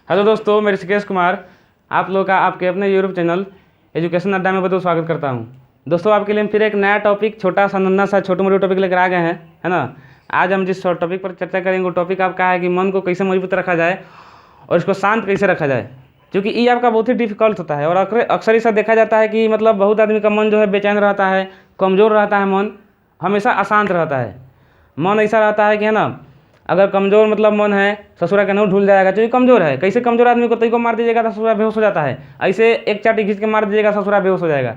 Hello दोस्तों, मैं ऋषिकेश कुमार आप लोग का आपके अपने यूट्यूब चैनल एजुकेशन अड्डा में बहुत स्वागत करता हूं। दोस्तों, आपके लिए हम फिर एक नया टॉपिक, छोटा सा नन्हा सा छोटे मोटे टॉपिक लेकर आ गए हैं, है ना। आज हम जिस टॉपिक पर चर्चा करेंगे वो टॉपिक आपका है कि मन को कैसे मजबूत रखा जाए और इसको शांत कैसे रखा जाए, क्योंकि ये आपका बहुत ही डिफिकल्ट होता है। और अक्सर ऐसा देखा जाता है कि मतलब बहुत आदमी का मन जो है बेचैन रहता है, कमज़ोर रहता है, मन हमेशा अशांत रहता है। मन ऐसा रहता है कि, है ना, अगर कमज़ोर मतलब मन है, ससुरा का नहीं ढूल जाएगा, क्योंकि कमज़ोर है। कैसे कमज़ोर आदमी को तई को मार दीजिएगा तो ससुरा बेहोश हो जाता है, ऐसे एक चाटी खींच के मार दीजिएगा ससुरा बेहोश हो जाएगा।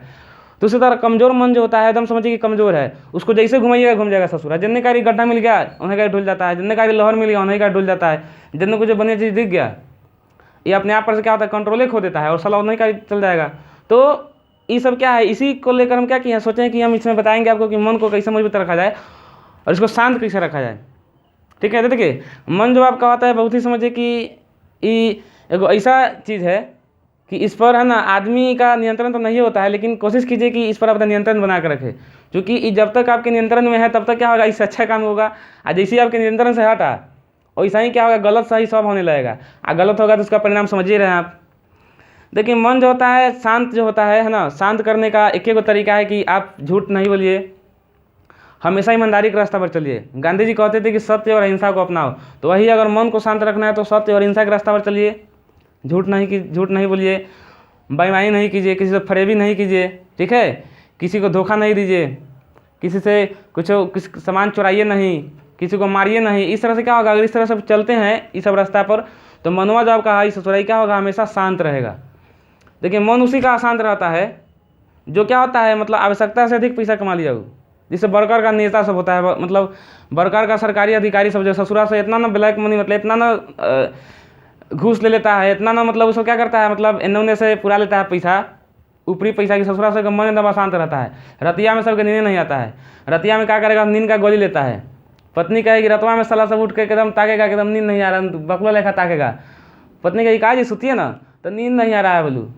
तो उसी तरह कमज़ोर मन जो होता है, एकदम समझिए कि कमज़ोर है, उसको जैसे घुमाइएगा घूम जाएगा ससुरा। जितने का गड्ढा मिल गया उन्हें का ढुल जाता है, जितने का लहर मिल गया उन्हें का ढुल जाता है, जितने को जो बढ़िया चीज़ दिख गया ये अपने आप पर से क्या होता है, कंट्रोले खो देता है और सलाह उन्हें का चल जाएगा। तो ये सब क्या है, इसी को लेकर हम क्या किए हैं, सोचें कि हम इसमें बताएंगे आपको कि मन को कैसे मजबूत रखा जाए और इसको शांत कैसे रखा जाए। ठीक है, तो देखिए, मन जो आपका होता है बहुत ही समझिए कि ये एगो ऐसा चीज़ है कि इस पर, है ना, आदमी का नियंत्रण तो नहीं होता है, लेकिन कोशिश कीजिए कि इस पर अपना नियंत्रण बना कर रखें, क्योंकि ये जब तक आपके नियंत्रण में है तब तक क्या होगा, इससे अच्छा काम होगा। और जैसे ही आपके नियंत्रण से हटा वैसा ही क्या होगा, गलत सही सब होने लगेगा। और गलत होगा तो उसका परिणाम समझिए रहे हैं आप। देखिए, मन जो होता है, शांत जो होता है ना, शांत करने का एक ही तरीका है कि आप झूठ नहीं बोलिए, हमेशा ईमानदारी के रास्ता पर चलिए। गांधी जी कहते थे कि सत्य और अहिंसा को अपनाओ, तो वही अगर मन को शांत रखना है तो सत्य और अहिंसा के रास्ता पर चलिए। झूठ नहीं बोलिए, बेईमानी नहीं कीजिए, किसी से फरेबी नहीं कीजिए, ठीक है, किसी को धोखा नहीं दीजिए, किसी से किसी सामान चुराइए नहीं, किसी को मारिए नहीं। इस तरह से क्या होगा, अगर इस तरह से चलते हैं इस सब रास्ता पर तो मनवा जो आपका है ससुराई क्या होगा, हमेशा शांत रहेगा। देखिए, मन उसी का अशांत रहता है जो क्या होता है, मतलब आवश्यकता से अधिक पैसा कमा लिया हो। जिससे वर्कर का नेता सब होता है, मतलब वर्कर का सरकारी अधिकारी सब जो ससुरा से इतना ना ब्लैक मनी, मतलब इतना ना घूस ले लेता है, इतना ना, मतलब उसको क्या करता है, मतलब इन्होंने से पूरा लेता है पैसा, ऊपरी पैसा की ससुरा से मन एकदम अशांत रहता है। रतिया में सबके नींद नहीं आता है, रतिया में क्या करेगा, नींद का गोली लेता है। पत्नी कहेगी रतवा में सलाह सब उठ के एकदम ताकेगा, एकदम नींद नहीं आ रहा, बकला लेखा ताकेगा। पत्नी कहेगी काजी सुतिए ना, तो नींद नहीं आ रहा है बोलू,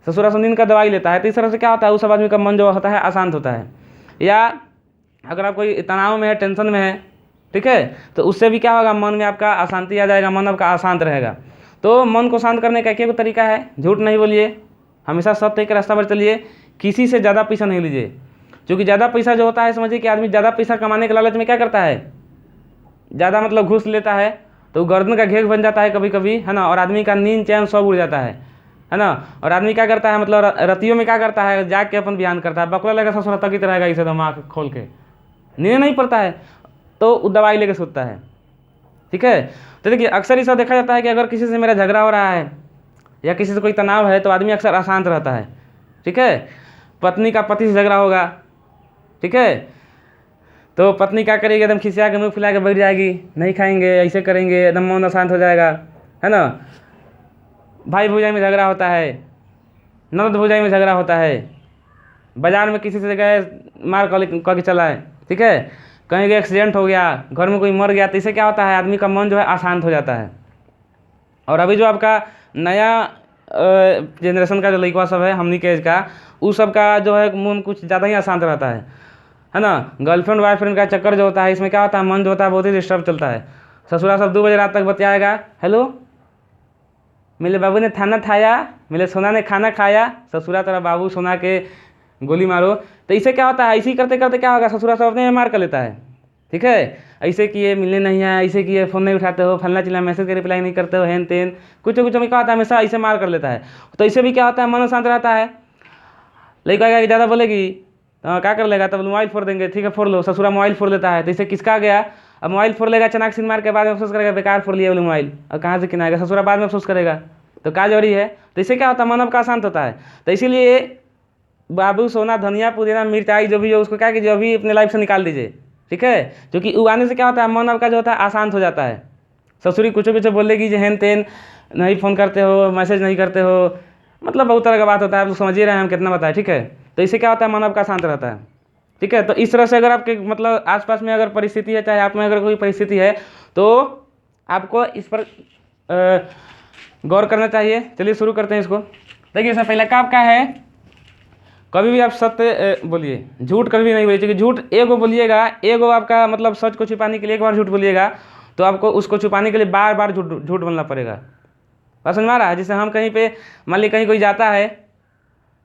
ससुरा से नींद का दवाई लेता है। तो इस तरह से क्या होता है, उस सब आदमी का मन जो होता है अशांत होता है। या अगर आप कोई तनाव में है, टेंशन में है, ठीक है, तो उससे भी क्या होगा, मन में आपका अशांति आ जाएगा, मन आपका अशांत रहेगा। तो मन को शांत करने का एक तरीका है, झूठ नहीं बोलिए, हमेशा सत्य के रास्ता पर चलिए, किसी से ज़्यादा पैसा नहीं लीजिए। क्योंकि ज़्यादा पैसा जो होता है, समझिए कि आदमी ज़्यादा पैसा कमाने के लालच में क्या करता है, ज़्यादा मतलब घूस लेता है, तो गर्दन का घेघ बन जाता है कभी कभी, है ना, और आदमी का नींद चैन सब उड़ जाता है ना। और आदमी क्या करता है, मतलब रतियों में क्या करता है, जाग के अपन बयान करता है, बकला लगा ससुरा तक की रहेगा, इसे दम आँख खोल के नींद नहीं पड़ता है तो दवाई लेके सोता है। ठीक है, तो देखिए, अक्सर ऐसा देखा जाता है कि अगर किसी से मेरा झगड़ा हो रहा है या किसी से कोई तनाव है तो आदमी अक्सर अशांत रहता है। ठीक है, पत्नी का पति से झगड़ा होगा, ठीक है, तो पत्नी क्या करेगी, एकदम खिसिया के मुँह फुला के बैठ जाएगी, नहीं खाएंगे, ऐसे करेंगे, एकदम मन अशांत हो जाएगा, है ना। भाई भौजाई में झगड़ा होता है, ननद भौजाई में झगड़ा होता है, बाजार में किसी से गए मार कह के चला है, ठीक है, कहीं गए एक्सीडेंट हो गया, घर में कोई मर गया, तो इससे क्या होता है, आदमी का मन जो है अशांत हो जाता है। और अभी जो आपका नया जनरेशन का जो लड़का सब है, हमनी के एज का, उस सब का जो है मन कुछ ज़्यादा ही अशांत रहता है ना। गर्लफ्रेंड बॉयफ्रेंड का चक्कर जो होता है, इसमें क्या होता है, मन जो होता है बहुत ही डिस्टर्ब चलता है। ससुरा सब 2 बजे रात तक बतियाएगा, हेलो मेरे बाबू ने खाना खाया, मेरे सोना ने खाना खाया, ससुरा तेरा बाबू सोना के गोली मारो। तो इससे क्या होता है, इसी करते करते क्या होगा, ससुरा सब अपने मार कर लेता है। ठीक है, ऐसे किए, मिलने नहीं आए, ऐसे किए, फ़ोन नहीं उठाते हो, फलना चिल्ला, मैसेज के रिप्लाई नहीं करते हो, हेन तेन कुछ में क्या होता है, हमेशा ऐसे मार कर लेता है। तो इससे भी क्या होता है, मन शांत रहता है। लड़का क्या ज़्यादा बोलेगी तो क्या कर लेगा, तब मोबाइल फोड़ देंगे, ठीक है फोड़ लो, ससुरा मोबाइल फोड़ लेता है। तो इससे किसका गया, अब मोबाइल फोड़ लेगा, चनाक सिन मार के बाद में अफसोस करेगा, बेकार फोड़ लिया बोले मोबाइल, और कहाँ से किनाएगा, ससुरा बाद में अफसोस करेगा, तो क्या जरूरी है। तो इससे क्या होता है, मन आपका शांत होता है। तो इसीलिए बाबू सोना धनिया पुदीना मिर्चाई जो भी हो, उसको क्या कीजिए, अभी अपने लाइफ से निकाल दीजिए, ठीक है, क्योंकि उगाने से क्या होता है, मन आपका जो होता है अशांत हो जाता है। ससुरी कुछ बोलेगी जो हेन तेन, नहीं फ़ोन करते हो, मैसेज नहीं करते हो, मतलब बहुत तरह का बात होता है, आप लोग समझ ही रहे हैं हम कितना बताएं, ठीक है। तो इससे क्या होता है, मन आपका शांत रहता है। ठीक है, तो इस तरह से अगर आपके मतलब आसपास में अगर परिस्थिति है, चाहे आप में अगर कोई परिस्थिति है, तो आपको इस पर गौर करना चाहिए। चलिए शुरू करते हैं इसको। देखिए, इसमें पहला काम क्या है, कभी भी आप सत्य बोलिए, झूठ कभी भी नहीं बोलिए। क्योंकि झूठ एगो बोलिएगा, एगो आपका मतलब सच को छुपाने के लिए एक बार झूठ बोलिएगा, तो आपको उसको छुपाने के लिए बार बार झूठ बोलना पड़ेगा। बात समझ में आ रहा है। जैसे हम कहीं पे मान ली कहीं कोई जाता है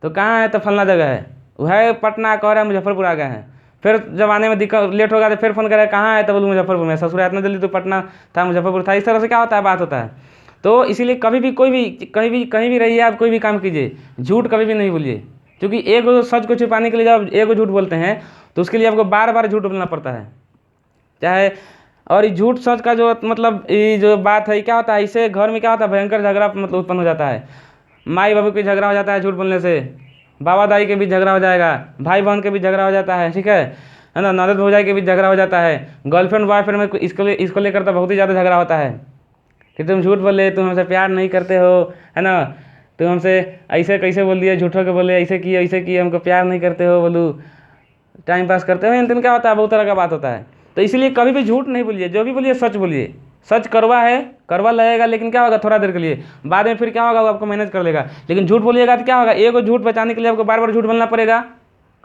तो कहाँ है, तो फलना जगह है, वह है पटना, कह रहा है मुजफ्फरपुर आ गए हैं। फिर जब आने में दिक्कत लेट होगा तो फिर फोन करे कहाँ है, तो बोलूँ मुजफ्फरपुर में, ससुर इतना जल्दी तो पटना था, मुजफ्फरपुर था। इस तरह से क्या होता है, बात होता है। तो इसीलिए कभी भी कोई भी कहीं भी रहिए आप, कोई भी काम कीजिए, झूठ कभी भी नहीं बोलिए। क्योंकि एक सच को छिपाने के लिए जब एक झूठ बोलते हैं तो उसके लिए आपको बार बार झूठ बोलना पड़ता है, चाहे। और ये झूठ सच का जो मतलब ये जो बात है, क्या होता है, इससे घर में क्या होता है, भयंकर झगड़ा मतलब उत्पन्न हो जाता है। माई बाबू के झगड़ा हो जाता है झूठ बोलने से, बाबा दाई के बीच झगड़ा हो जाएगा, भाई बहन के बीच झगड़ा हो जाता है, ठीक है ना, ननद भौजाई के बीच झगड़ा हो जाता है, गर्लफ्रेंड बॉयफ्रेंड में इसको लेकर तो बहुत ही ज़्यादा झगड़ा होता है कि तुम झूठ बोले, तुम हमसे प्यार नहीं करते हो, है ना, तुम हमसे ऐसे कैसे बोल दिए, झूठों के बोले, ऐसे किए, हमको प्यार नहीं करते हो, बोलू टाइम पास करते हो, इन दिन क्या होता है, बहुत तरह का बात होता है। तो इसलिए कभी भी झूठ नहीं बोलिए, जो भी बोलिए सच बोलिए। सच कड़वा है, कड़वा लगेगा, लेकिन क्या होगा, थोड़ा देर के लिए, बाद में फिर क्या होगा, वो आपको मैनेज कर लेगा। लेकिन झूठ बोलिएगा तो क्या होगा, एक झूठ बचाने के लिए आपको बार बार झूठ बोलना पड़ेगा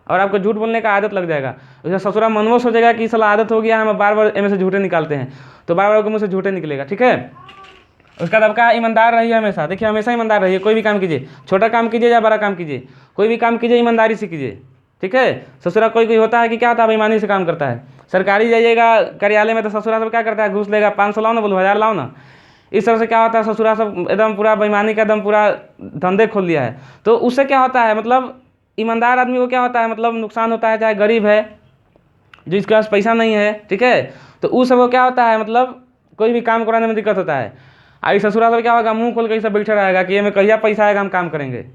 और आपको झूठ बोलने का आदत लग जाएगा। उसका ससुरा मनवो सोचेगा कि साला आदत हो गया, हम बार बार एम से झूठे निकालते हैं, तो बार बार मुँह से झूठे निकलेगा, ठीक है। उसका बाद आपका ईमानदार रहिए हमेशा, देखिए हमेशा ईमानदार रहिए, कोई भी काम कीजिए, छोटा काम कीजिए या बड़ा काम कीजिए, कोई भी काम कीजिए ईमानदारी से कीजिए, ठीक है। ससुरा कोई होता है कि क्या होता है, बेईमानी से काम करता है। सरकारी जाइएगा कार्यालय में तो ससुरा सब क्या करता है, घूस लेगा, 500 लाओ ना, बोलो 1000 लाओ ना। इस तरह से क्या होता है, ससुरा सब एकदम पूरा बेईमानी का एकदम पूरा धंधे खोल दिया है। तो उससे क्या होता है, मतलब ईमानदार आदमी को क्या होता है, मतलब नुकसान होता है, चाहे गरीब है, जिसके पास पैसा नहीं है, ठीक है, तो उस सबको क्या होता है, मतलब कोई भी काम कराने में दिक्कत होता है। आई ससुरा सब क्या होगा, मुंह खोल के सब बैठा रहेगा कि ये में कहिया पैसा आएगा, हम काम करेंगे।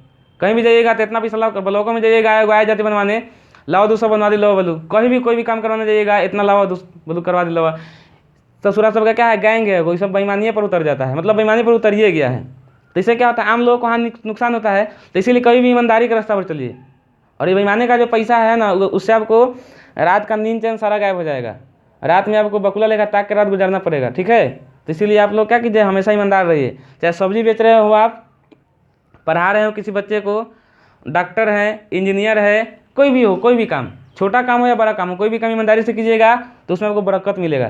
कहीं भी जाइएगा तो इतना पैसा लाओ, ब्लॉकों में जाइएगा आय जाति बनवाने, लाओ 200 बनवा दी, लो बोलू, कहीं भी कोई भी काम करवाने जाइएगा, इतना लाओ बोलू करवा दी, लो। ससुरा सब का क्या है, गैंग है, कोई सब बेईमानी पर उतर जाता है, मतलब बेईमानी पर उतरिए गया है। तो इससे क्या होता है, आम लोगों को वहाँ नुकसान होता है। तो इसीलिए कभी भी ईमानदारी के रास्ता पर चलिए। और ये बेईमानी का जो पैसा है ना, उससे आपको रात का नींद चैन सारा गायब हो जाएगा, रात में आपको बकुला लेकर ताक के रात गुजारना पड़ेगा, ठीक है। तो इसीलिए आप लोग क्या कीजिए, हमेशा ईमानदार रहिए। चाहे सब्जी बेच रहे हो आप, पढ़ा रहे हो किसी बच्चे को, डॉक्टर है, इंजीनियर है, कोई भी हो, कोई भी काम, छोटा काम हो या बड़ा काम हो, कोई भी काम ईमानदारी से कीजिएगा तो उसमें आपको बरकत मिलेगा।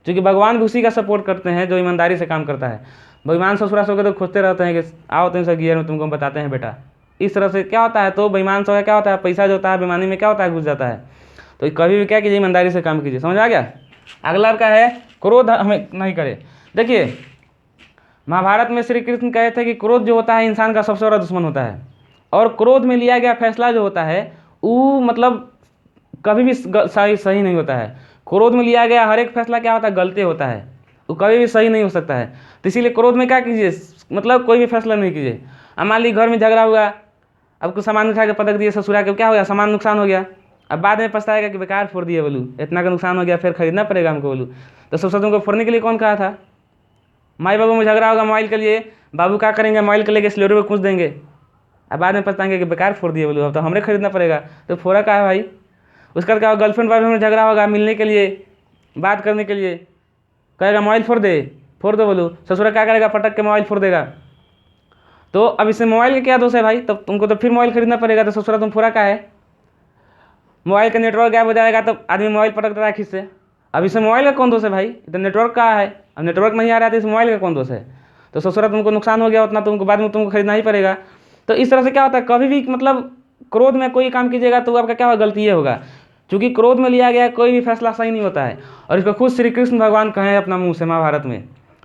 क्योंकि भगवान भी उसी का सपोर्ट करते हैं जो ईमानदारी से काम करता है। बेईमान ससुरा सो के तो खोजते रहते हैं कि आओ तुम सब गियर में तुमको बताते हैं बेटा। इस तरह से क्या होता है, तो बेईमान सो क्या होता है, पैसा जो होता है बेईमानी में क्या होता है, घुस जाता है। तो कभी भी क्या कीजिए, ईमानदारी से काम कीजिए। समझ आ गया। अगला का है, क्रोध हमें नहीं करे। देखिए महाभारत में श्री कृष्ण कहे थे कि क्रोध जो होता है इंसान का सबसे बड़ा दुश्मन होता है, और क्रोध में लिया गया फैसला जो होता है वो मतलब कभी भी सही नहीं होता है। क्रोध में लिया गया हर एक फैसला क्या होता है, गलती होता है, वो कभी भी सही नहीं हो सकता है। तो इसीलिए क्रोध में क्या कीजिए, मतलब कोई भी फैसला नहीं कीजिए। अब मान ली घर में झगड़ा हुआ, अब कुछ सामान उठा के पटक दिए ससुरा के, क्या हो गया, सामान नुकसान हो गया। अब बाद में पछताएगा कि बेकार फोड़ दिए, बोलूँ इतना का नुकसान हो गया, फिर खरीदना पड़ेगा हमको, बोलूँ। तो ससुर तुमको फोड़ने के लिए कौन कहा था। माई बाबू में झगड़ा होगा मोबाइल के लिए, बाबू क्या करेंगे, मोबाइल के लेके स्लोरी में कूच देंगे, अब बाद में पछताएंगे कि बेकार फोड़ दिए, बोलूँ अब तो हमरे खरीदना पड़ेगा। तो फोड़ा का है भाई। उसका क्या गर्लफ्रेंड बॉयफ्रेंड में झगड़ा होगा, मिलने के लिए, बात करने के लिए, कहेगा मोबाइल फोड़ दो, बोलूँ ससुरा क्या करेगा, पटक के मोबाइल फोड़ देगा। तो अब इससे मोबाइल का क्या दोष है भाई, तब तुमको तो फिर मोबाइल खरीदना पड़ेगा। तो ससुरा तुम फोड़ा का है, मोबाइल का नेटवर्क गायब हो जाएगा तो आदमी मोबाइल पटक देता है खींच। अब इसमें मोबाइल का कौन दोष है भाई, तो नेटवर्क का है। अब नेटवर्क नहीं आ रहा है तो इस मोबाइल का कौन दोष है। तो ससुरा तुमको नुकसान हो गया उतना, तुमको बाद में तुमको खरीदना ही पड़ेगा। तो इस तरह से क्या होता है, कभी भी मतलब क्रोध में कोई काम कीजिएगा तो आपका क्या होगा, गलती ये होगा। क्योंकि क्रोध में लिया गया कोई भी फैसला सही नहीं होता है। और इसको खुद श्री कृष्ण भगवान कहें अपना मुँह से महाभारत में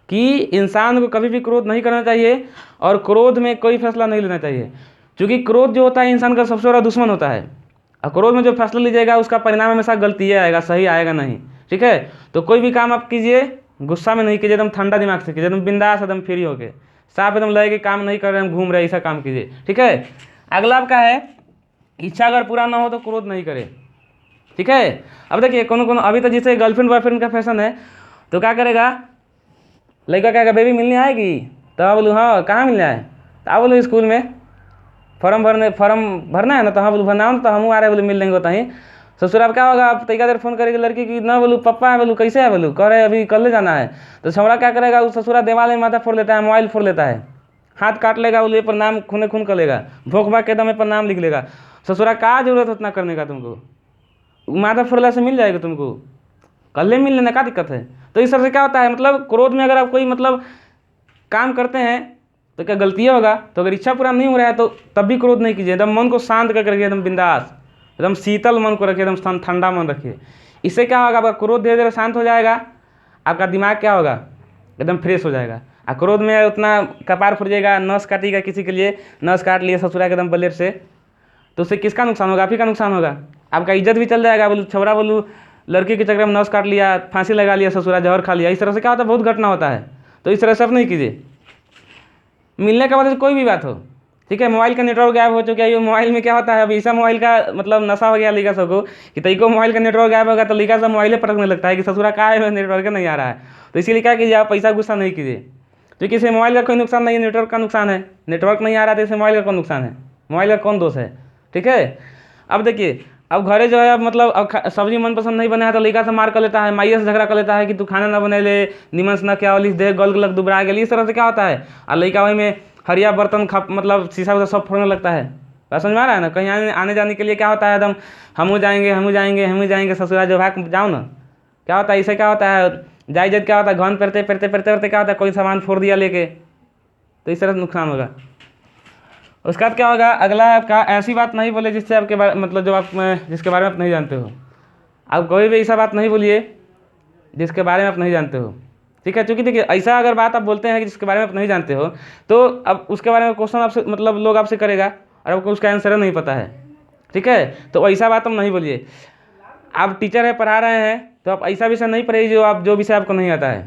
कि इंसान को कभी भी क्रोध नहीं करना चाहिए और क्रोध में कोई फैसला नहीं लेना चाहिए। क्योंकि क्रोध जो होता है इंसान का सबसे बड़ा दुश्मन होता है, और क्रोध में जो फैसला लीजिएगा उसका परिणाम हमेशा गलती आएगा, सही आएगा नहीं, ठीक है। तो कोई भी काम आप कीजिए गुस्सा में नहीं कीजिए, एकदम ठंडा दिमाग से कीजिए, एकदम बिंदास, एकदम फ्री होके, साफ एकदम लगे कि काम नहीं कर रहे हम घूम रहे, ऐसा काम कीजिए, ठीक है। अगला आपका है, इच्छा अगर पूरा ना हो तो क्रोध नहीं करे, ठीक है। अब देखिए कौन अभी तो जिसे गर्लफ्रेंड बॉयफ्रेंड का फैशन है, तो क्या करेगा, लड़का क्या बेबी मिलने आएगी, तो बोलूँ हाँ कहाँ मिलने आए, तो आप बोलो स्कूल में फॉर्म भरना है ना, तो हाँ बोलूँ भरना हो तो हम आ रहे बोलूँ मिल लेंगे कहीं। ससुर अब क्या होगा, आप तरीका देर फोन करेगी लड़की की, ना बोलूँ पप्पा है, बोलूँ कैसे है, बोलूँ कह रहे अभी कल जाना है। तो छौड़ा क्या करेगा, उस ससुरा देवाल में माथा फोड़ लेता है, मोबाइल फोड़ लेता है, हाथ काट लेगा, बोले पर नाम खून कर लेगा, भोंक भाग के दम पर नाम लिख लेगा। ससुरा क्या जरूरत उतना करने का, तुमको माथा फोड़ला से मिल जाएगा, तुमको कल मिल लेना क्या दिक्कत है। तो इस तरह से क्या होता है, मतलब क्रोध में अगर आप कोई मतलब काम करते हैं तो क्या गलती होगा? तो अगर इच्छा पूरा नहीं हो रहा है तो तब भी क्रोध नहीं कीजिए, एकदम मन को शांत करके रखिए, एकदम बिंदास, एकदम शीतल मन को रखिए, एकदम ठंडा मन रखिए। इससे क्या होगा, आपका क्रोध धीरे धीरे शांत हो जाएगा, आपका दिमाग क्या होगा, एकदम फ्रेश हो जाएगा। और क्रोध में उतना कपार फूट जाएगा, नस काटेगा, किसी के लिए नस काट लिए ससुरा के एकदम ब्लेड से, तो उससे किसका नुकसान होगा? आप ही का नुकसान होगा। आपका इज्जत भी चल जाएगा, बोलू छबरा, बोलू लड़की के चक्कर में नस काट लिया, फांसी लगा लिया, ससुरा जहर खा लिया, इस तरह से क्या होता है, बहुत घटना होता है। तो इस तरह से सब नहीं कीजिए। मिलने के बाद कोई भी बात हो, ठीक है, मोबाइल का नेटवर्क गायब हो चुका है, ये मोबाइल में क्या होता है, अभी ऐसा मोबाइल का मतलब नशा हो गया लड़का सबको कि तरीको मोबाइल का नेटवर्क गायब होगा तो लड़का सब मोबाइल पटकने लगता है कि ससुरा कहाँ है, नेटवर्क नहीं आ रहा है। तो इसीलिए क्या कीजिए, आप पैसा गुस्सा नहीं कीजिए, क्योंकि इसे मोबाइल का कोई नुकसान नहीं है, नेटवर्क का नुकसान है। नेटवर्क नहीं आ रहा है तो इसे मोबाइल का कौन नुकसान है, मोबाइल का कौन दोष है, ठीक है। अब देखिए, अब घरे जो है, अब मतलब अब सब्जी मनपसंद नहीं बना है तो लड़का से मार कर लेता है, माइया से झगड़ा कर लेता है कि तू खाना ना बने ले, नीमन से ना क्या लिख दे, गल गलत दुबरा गया, इस तरह से क्या होता है, और लड़का वही में हरिया बर्तन खा मतलब शीशा उसा सब फोड़ने लगता है। बात समझ में आ रहा है ना। कहीं आने जाने के लिए क्या होता है, एकदम हम जाएंगे, हम जाएंगे, हम जाएंगे, ससुराल जो भाग जाओ ना, क्या होता है, इससे क्या होता है, जाई जद क्या होता है, घन पड़ते पड़ते पड़ते पड़ते क्या होता है, कोई सामान फोड़ दिया लेके, तो इस तरह से नुकसान होगा। उसके बाद क्या होगा, अगला आपका ऐसी बात नहीं बोले जिससे आपके मतलब जो आप जिसके बारे में आप नहीं जानते हो। आप कोई भी ऐसा बात नहीं बोलिए जिसके बारे में आप नहीं जानते हो, ठीक है। क्योंकि देखिए, ऐसा अगर बात आप बोलते हैं कि जिसके बारे में आप नहीं जानते हो, तो अब उसके बारे में क्वेश्चन आपसे मतलब लोग आपसे करेगा और आपको उसका आंसर नहीं पता है, ठीक है। तो ऐसा बात हम नहीं बोलिए। आप टीचर है, पढ़ा रहे हैं, तो आप ऐसा विषय नहीं पढ़िए जो विषय आपको नहीं आता है।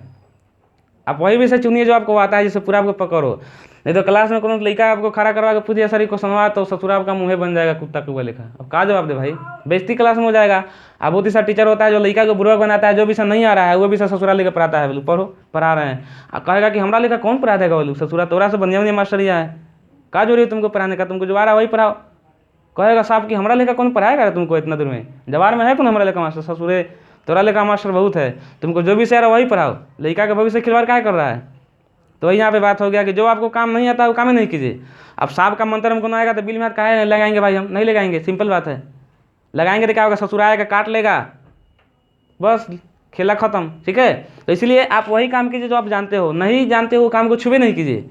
आप वही विषय चुनिए जो आपको आता है, जिससे पूरा आपको पकड़ो। नहीं तो क्लास में कोनो लड़का आपको खड़ा करवा के पूछिए सर क्वेश्चन हुआ, तो ससुरा आपका मुँह बन जाएगा कुत्ता कुआ लिखा। अब कहा जवाब दे भाई, बेइज्जती क्लास में हो जाएगा। अब बहुत ही सा टीचर होता है जो लड़का को बुरा बनाता है, जो विषय नहीं आ रहा है वो विषय ससुरा लेकर पढ़ाता है, बोलू पढ़ो, पढ़ा रहे हैं। अब कहेगा कि हमारा लेकर कौन पढ़ा देगा, बोलू ससुरा तोरा से बढ़िया बढ़िया मास्टर है, कहा जो रही तुमको पढ़ाने का, तुमको जो आ रहा है वही पढ़ाओ। कहेगा साहब कि हमारा लेकर कौन पढ़ाएगा तुमको इतना दूर में, जवार में है कौन हमारा लेकर मास्टर, ससुरे तोरा लेकर मास्टर बहुत है, तुमको जो विषय आ रहा है वही पढ़ाओ। लड़का का भविष्य खिलवाड़ क्या कर रहा है। तो वही यहाँ पे बात हो गया कि जो आपको काम नहीं आता वो काम ही नहीं कीजिए। अब सांप का मंत्र हमको ना आएगा तो बिल में हाथ काहे लगाएंगे भाई, हम नहीं लगाएंगे, सिंपल बात है। लगाएंगे तो क्या होगा, ससुर आएगा काट लेगा, बस खेला खत्म, ठीक है। तो इसलिए आप वही काम कीजिए जो आप जानते हो, नहीं जानते हो काम को छुबे नहीं कीजिए,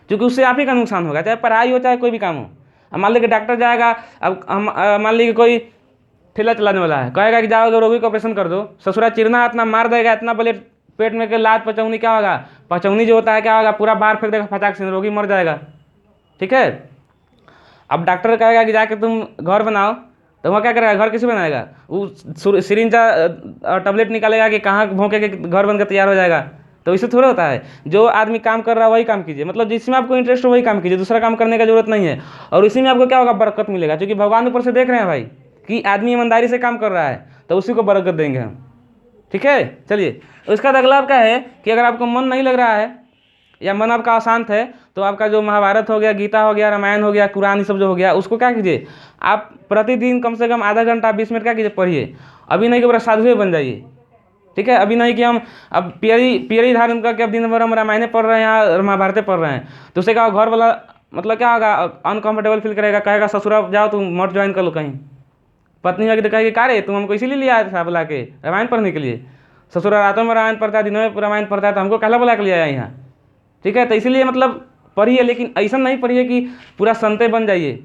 क्योंकि उससे आप ही का नुकसान होगा, चाहे पढ़ाई हो चाहे कोई भी काम हो। अब मान लीजिए डॉक्टर जाएगा, अब हम मान लीजिए कोई ठेला चलाने वाला है, कहेगा कि जाओगे रोगी का ऑपरेशन कर दो, ससुरा चिरना इतना मार देगा, इतना ब्लेड पेट में के लात पचौनी क्या होगा, पचौनी जो होता है क्या होगा, पूरा बाहर फेंक देगा फटाक से, रोगी मर जाएगा, ठीक है। अब डॉक्टर कहेगा कि जाके तुम घर बनाओ, तो वहाँ क्या करेगा, घर कैसे बनाएगा, वो सिरिंज का टैबलेट निकालेगा कि कहाँ भोंके के घर बनकर तैयार हो जाएगा। तो इससे थोड़ा होता है, जो आदमी काम कर रहा है वही काम कीजिए, मतलब जिसमें आपको इंटरेस्ट हो वही काम कीजिए, दूसरा काम करने का जरूरत नहीं है। और इसी में आपको क्या होगा, बरकत मिलेगा, क्योंकि भगवान ऊपर से देख रहे हैं भाई कि आदमी ईमानदारी से काम कर रहा है, तो उसी को बरकत देंगे हम, ठीक है। चलिए, उसका अगला आपका है कि अगर आपको मन नहीं लग रहा है या मन आपका अशांत है, तो आपका जो महाभारत हो गया, गीता हो गया, रामायण हो गया, कुरान, ये सब जो हो गया, उसको क्या कीजिए, आप प्रतिदिन कम से कम आधा घंटा 20 मिनट क्या कीजिए, पढ़िए। अभी नहीं कि पूरा साधु बन जाइए, ठीक है। अभी नहीं कि हम अब पियरी धारण करके अब दिन भर हम रामायण पढ़ रहे हैं या महाभारत पढ़ रहे हैं, तो उससे क्या घर वाला मतलब क्या होगा, अनकंफर्टेबल फील करेगा, कहेगा ससुरा जाओ तुम मठ ज्वाइन कर लो कहीं। पत्नी जाके तो कहेगी का रे तुम हमको इसीलिए लिया था बुला के रामायण पढ़ने के लिए, ससुरा रातों में रामायण पढ़ता है, दिनों में रामायण पढ़ता है, तो हमको कहला बुला के लिया यहाँ, ठीक है। तो इसीलिए मतलब पढ़िए, लेकिन ऐसा नहीं पढ़िए कि पूरा संते बन जाइए।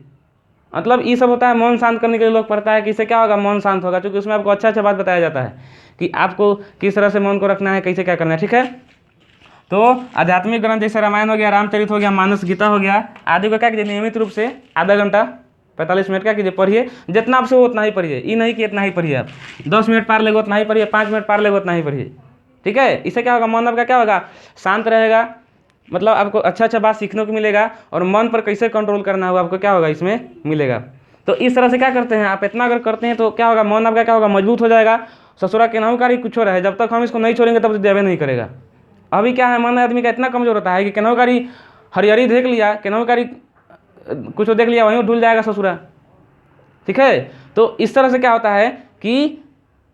मतलब ये सब होता है मन शांत करने के लिए लोग पढ़ता है, कि इससे क्या होगा, मन शांत होगा, क्योंकि उसमें आपको अच्छा अच्छा बात बताया जाता है कि आपको किस तरह से मन को रखना है, कैसे क्या करना है, ठीक है। तो आध्यात्मिक ग्रंथ जैसे रामायण हो गया, रामचरित हो गया, मानस गीता हो गया आदि को क्या कीजिए, नियमित रूप से आधा घंटा 45 मिनट क्या कीजिए पढ़िए, जितना आपसे हो उतना ही पढ़िए, ये नहीं कि इतना ही पढ़िए, आप 10 मिनट पार लेगा उतना ही पढ़िए, 5 मिनट पार लेगा उतना ही पढ़िए, ठीक है। इससे क्या होगा, मन आपका क्या होगा, शांत रहेगा, मतलब आपको अच्छा अच्छा बात सीखने को मिलेगा, और मन पर कैसे कंट्रोल करना होगा आपको क्या होगा इसमें मिलेगा। तो इस तरह से क्या करते हैं आप, इतना अगर करते हैं तो क्या होगा, मन आपका क्या होगा, मजबूत हो जाएगा। ससुरा केनाहुकारी कुछ हो रहा है, जब तक हम इसको नहीं छोड़ेंगे तब तक देवे नहीं करेगा। अभी क्या है, मन आदमी का इतना कमजोर होता है कि केनाहुकारी हरिहरी देख लिया, केनाहुकारी कुछ देख लिया, वहीं ढूल जाएगा ससुरा, ठीक है। तो इस तरह से क्या होता है कि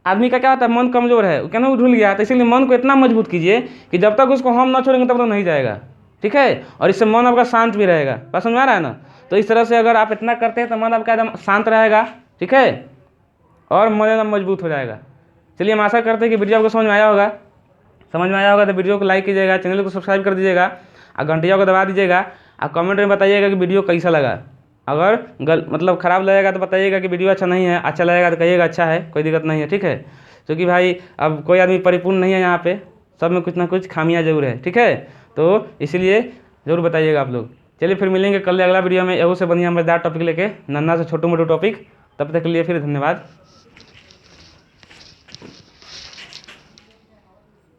आदमी का क्या होता है, मन कमजोर है, क्या ढूल गया, तो इसीलिए मन को इतना मजबूत कीजिए कि जब तक उसको हम ना छोड़ेंगे तब तक नहीं जाएगा, ठीक है। और इससे मन आपका शांत भी रहेगा, बात समझ में आ रहा है ना। तो इस तरह से अगर आप इतना करते हैं तो मन आपका एकदम शांत रहेगा, ठीक है, और मन एकदम मजबूत हो जाएगा। चलिए, हम आशा करते हैं कि वीडियो आपको समझ में आया होगा। समझ में आया होगा तो वीडियो को लाइक कीजिएगा, चैनल को सब्सक्राइब कर दीजिएगा और घंटिया को दबा दीजिएगा। आप कमेंट में बताइएगा कि वीडियो कैसा लगा। अगर मतलब ख़राब लगेगा तो बताइएगा कि वीडियो अच्छा नहीं है, अच्छा लगेगा तो कहिएगा अच्छा है, कोई दिक्कत नहीं है, ठीक है। क्योंकि भाई अब कोई आदमी परिपूर्ण नहीं है यहाँ पे, सब में कुछ ना कुछ खामियां जरूर है, ठीक है। तो इसीलिए ज़रूर बताइएगा आप लोग। चलिए फिर मिलेंगे कल अगला वीडियो में एगो से बढ़िया मजेदार टॉपिक लेके, नन्ना से छोटू मोटू टॉपिक। तब तक के लिए फिर धन्यवाद।